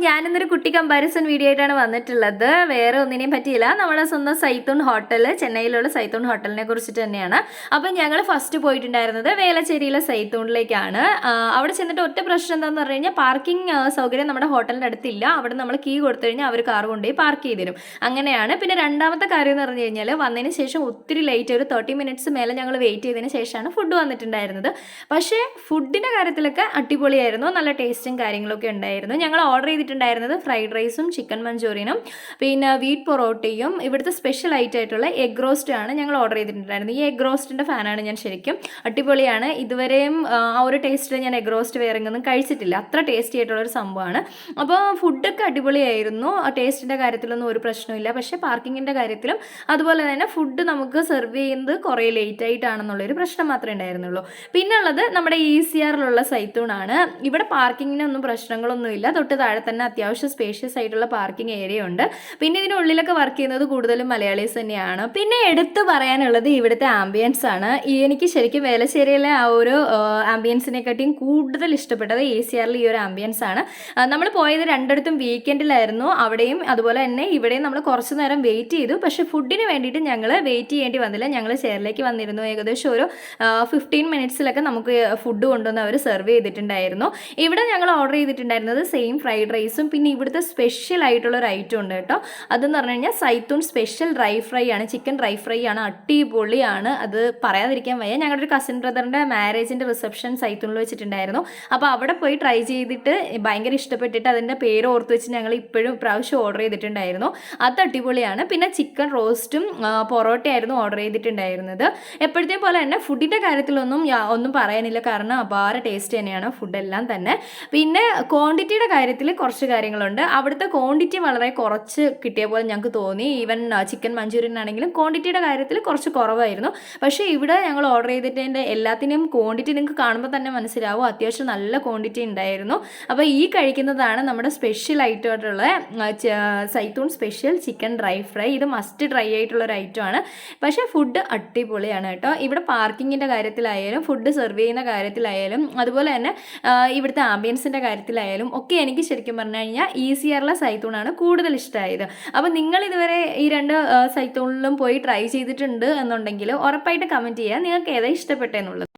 ഞാനിന്നൊരു കുട്ടി comparison video ആയിട്ടാണ് വന്നിട്ടുള്ളത്. വേറെ ഒന്നിനെയും പറ്റിയില്ല, നമ്മുടെ സ്വന്തം സൈത്തൂൺ ഹോട്ടൽ, ചെന്നൈയിലുള്ള സൈത്തൂൺ ഹോട്ടലിനെ കുറിച്ചിട്ട് തന്നെയാണ്. അപ്പം ഞങ്ങൾ ഫസ്റ്റ് പോയിട്ടുണ്ടായിരുന്നത് വേലച്ചേരിയിലെ സൈത്തൂണിലേക്കാണ്. അവിടെ ചെന്നിട്ട് ഒറ്റ പ്രശ്നം എന്താണെന്ന് പറഞ്ഞു കഴിഞ്ഞാൽ പാർക്കിംഗ് സൗകര്യം നമ്മുടെ ഹോട്ടലിൻ്റെ അടുത്തില്ല. അവിടെ നമ്മൾ കീ കൊടുത്തു കഴിഞ്ഞാൽ അവർ കാർ കൊണ്ടുപോയി പാർക്ക് ചെയ്ത് തരും. അങ്ങനെയാണ്. പിന്നെ രണ്ടാമത്തെ കാര്യം എന്ന് പറഞ്ഞു കഴിഞ്ഞാൽ വന്നതിന് ശേഷം ഒത്തിരി ലേറ്റ്, ഒരു 30 മിനിറ്റ്സ് മേലെ ഞങ്ങൾ വെയിറ്റ് ചെയ്തതിന് ശേഷമാണ് ഫുഡ് വന്നിട്ടുണ്ടായിരുന്നത്. പക്ഷേ ഫുഡിൻ്റെ കാര്യത്തിലൊക്കെ അടിപൊളിയായിരുന്നു, നല്ല ടേസ്റ്റും കാര്യങ്ങളൊക്കെ ഉണ്ടായിരുന്നു. ഞങ്ങൾ ഓർഡർ ചെയ്തിട്ടുണ്ടായിരുന്നത് ഫ്രൈഡ് റൈസും ചിക്കൻ മഞ്ചൂരിയനും പിന്നെ വീറ്റ് പൊറോട്ടയും ഇവിടുത്തെ സ്പെഷ്യൽ ആയിട്ടുള്ള എഗ് റോസ്റ്റ് ആണ് ഞങ്ങൾ ഓർഡർ ചെയ്തിട്ടുണ്ടായിരുന്നത്. ഈ എഗ് റോസ്റ്റിൻ്റെ ഫാനാണ് ഞാൻ. ശരിക്കും അടിപൊളിയാണ്. ഇതുവരെയും ആ ഒരു ടേസ്റ്റിൽ ഞാൻ എഗ് റോസ്റ്റ് വേറെ എങ്ങൊന്നും കഴിച്ചിട്ടില്ല. അത്ര ടേസ്റ്റി ആയിട്ടുള്ളൊരു സംഭവമാണ്. അപ്പോൾ ഫുഡൊക്കെ അടിപൊളിയായിരുന്നു. ടേസ്റ്റിൻ്റെ കാര്യത്തിലൊന്നും ഒരു പ്രശ്നമില്ല. പക്ഷേ പാർക്കിങ്ങിൻ്റെ കാര്യത്തിലും അതുപോലെ തന്നെ ഫുഡ് നമുക്ക് സെർവ് ചെയ്യുന്നത് കുറേ ലേറ്റ് ആയിട്ടാണെന്നുള്ളൊരു പ്രശ്നം മാത്രമേ ഉണ്ടായിരുന്നുള്ളൂ. പിന്നെ ഉള്ളത് നമ്മുടെ ECRലുള്ള സൈത്തൂണാണ്. ഇവിടെ പാർക്കിങ്ങിനൊന്നും പ്രശ്നങ്ങളൊന്നുമില്ല. തൊട്ട് താഴെ തന്നെ അത്യാവശ്യം സ്പേഷ്യസ് ആയിട്ടുള്ള പാർക്കിംഗ് ഏരിയ ഉണ്ട്. പിന്നെ ഇതിനുള്ളിലൊക്കെ വർക്ക് ചെയ്യുന്നത് കൂടുതലും മലയാളീസ് തന്നെയാണ്. പിന്നെ എടുത്തു പറയാനുള്ളത് ഇവിടുത്തെ ആംബിയൻസ് ആണ്. എനിക്ക് ശരിക്കും വേലശ്ശേരിയിലെ ആ ഒരു ആംബിയൻസിനെക്കാട്ടിയും കൂടുതൽ ഇഷ്ടപ്പെട്ടത് ECRൽ ഈ ഒരു ആംബിയൻസ് ആണ്. നമ്മൾ പോയത് രണ്ടിടത്തും വീക്കെൻഡിലായിരുന്നു. അവിടെയും അതുപോലെ തന്നെ ഇവിടെയും നമ്മൾ കുറച്ച് നേരം വെയിറ്റ് ചെയ്തു. പക്ഷേ ഫുഡിന് വേണ്ടിയിട്ട് ഞങ്ങൾ വെയിറ്റ് ചെയ്യേണ്ടി വന്നില്ല. ഞങ്ങൾ ചെയറിലേക്ക് വന്നിരുന്നു. ഏകദേശം ഒരു 15 മിനിറ്റ്സിലൊക്കെ നമുക്ക് ഫുഡ് കൊണ്ടുവന്ന് അവർ സെർവ് ചെയ്തിട്ടുണ്ടായിരുന്നു. ഇവിടെ ഞങ്ങൾ ഓർഡർ ചെയ്തിട്ടുണ്ടായിരുന്നത് സെയിം ഫ്രൈഡ് റൈസും പിന്നെ ഇവിടുത്തെ സ്പെഷ്യൽ ആയിട്ടുള്ള ഒരു ഐറ്റം ഉണ്ട് കേട്ടോ. അതെന്ന് പറഞ്ഞു കഴിഞ്ഞാൽ സൈത്തൂൺ സ്പെഷ്യൽ ഡ്രൈ ഫ്രൈ ആണ്, ചിക്കൻ ഡ്രൈ ഫ്രൈ ആണ്. അടിപൊളിയാണ്, അത് പറയാതിരിക്കാൻ വയ്യ. ഞങ്ങളുടെ ഒരു കസിൻ ബ്രദറിൻ്റെ മാരേജിൻ്റെ റിസപ്ഷൻ സൈത്തൂണിൽ വെച്ചിട്ടുണ്ടായിരുന്നു. അപ്പോൾ അവിടെ പോയി ട്രൈ ചെയ്തിട്ട് ഭയങ്കര ഇഷ്ടപ്പെട്ടിട്ട് അതിൻ്റെ പേര് ഓർത്ത് വെച്ച് ഞങ്ങൾ ഇപ്പോഴും പ്രാവശ്യം ഓർഡർ ചെയ്തിട്ടുണ്ടായിരുന്നു. അത് അടിപൊളിയാണ്. പിന്നെ ചിക്കൻ റോസ്റ്റും പൊറോട്ടയായിരുന്നു ഓർഡർ ചെയ്തിട്ടുണ്ടായിരുന്നത്. എപ്പോഴത്തെയും പോലെ തന്നെ ഫുഡിൻ്റെ കാര്യത്തിലൊന്നും ഒന്നും പറയാനില്ല, കാരണം അപാര ടേസ്റ്റ് തന്നെയാണ് ഫുഡെല്ലാം തന്നെ. പിന്നെ ക്വാണ്ടിറ്റിയുടെ കാര്യത്തിൽ കുറച്ച് കാര്യങ്ങളുണ്ട്. അവിടുത്തെ ക്വാണ്ടിറ്റി വളരെ കുറച്ച് കിട്ടിയ പോലെ ഞങ്ങൾക്ക് തോന്നി. ഈവൻ ചിക്കൻ മഞ്ചൂരിയൻ ആണെങ്കിലും ക്വാണ്ടിറ്റിയുടെ കാര്യത്തിൽ കുറച്ച് കുറവായിരുന്നു. പക്ഷേ ഇവിടെ ഞങ്ങൾ ഓർഡർ ചെയ്തിട്ടതിൻ്റെ എല്ലാത്തിൻ്റെയും ക്വാണ്ടിറ്റി നിങ്ങൾക്ക് കാണുമ്പോൾ തന്നെ മനസ്സിലാവും, അത്യാവശ്യം നല്ല ക്വാണ്ടിറ്റി ഉണ്ടായിരുന്നു. അപ്പോൾ ഈ കഴിക്കുന്നതാണ് നമ്മുടെ സ്പെഷ്യൽ ആയിട്ടുള്ള സൈത്തൂൺ സ്പെഷ്യൽ ചിക്കൻ ഡ്രൈ ഫ്രൈ. ഇത് മസ്റ്റ് ട്രൈ ആയിട്ടുള്ളൊരു ഐറ്റമാണ്. പക്ഷേ ഫുഡ് അടിപൊളിയാണ് കേട്ടോ. ഇവിടെ പാർക്കിങ്ങിൻ്റെ കാര്യത്തിലായാലും ഫുഡ് സെർവ് ചെയ്യുന്ന കാര്യത്തിലായാലും അതുപോലെ തന്നെ ഇവിടുത്തെ ആംബിയൻസിൻ്റെ കാര്യത്തിലായാലും ഒക്കെ എനിക്ക് ശരിക്കും പറഞ്ഞു കഴിഞ്ഞാൽ ECRലെ സൈത്തൂണാണ് കൂടുതൽ ഇഷ്ടമായത്. അപ്പോൾ നിങ്ങൾ ഇതുവരെ ഈ രണ്ട് സൈത്തൂണിലും പോയി ട്രൈ ചെയ്തിട്ടുണ്ട് എന്നുണ്ടെങ്കിൽ ഉറപ്പായിട്ട് കമൻറ്റ് ചെയ്യുക നിങ്ങൾക്ക് ഏതാ ഇഷ്ടപ്പെട്ടെന്നുള്ളത്.